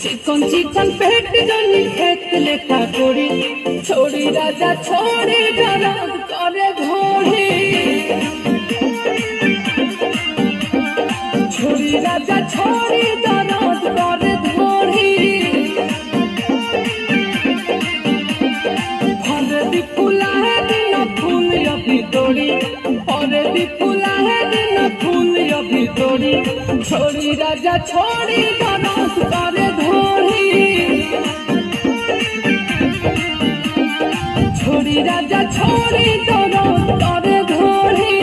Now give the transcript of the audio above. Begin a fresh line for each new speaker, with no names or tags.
चिकन चिकन पेट जनी खेत लेखा कोरी छोड़ी राजा छोड़ी दर्द करे घोड़ी छोड़ी राजा छोड़ी दर्द करे घोड़ी फर दी फूला है दिन फूल अभी तोड़ी फर दी फूला है दिन फूल अभी तोड़ी छोड़ी राजा छोड़ी दर्द करे घोड़ी छोड़ी राजा छोड़ी दर्द करे घोड़ी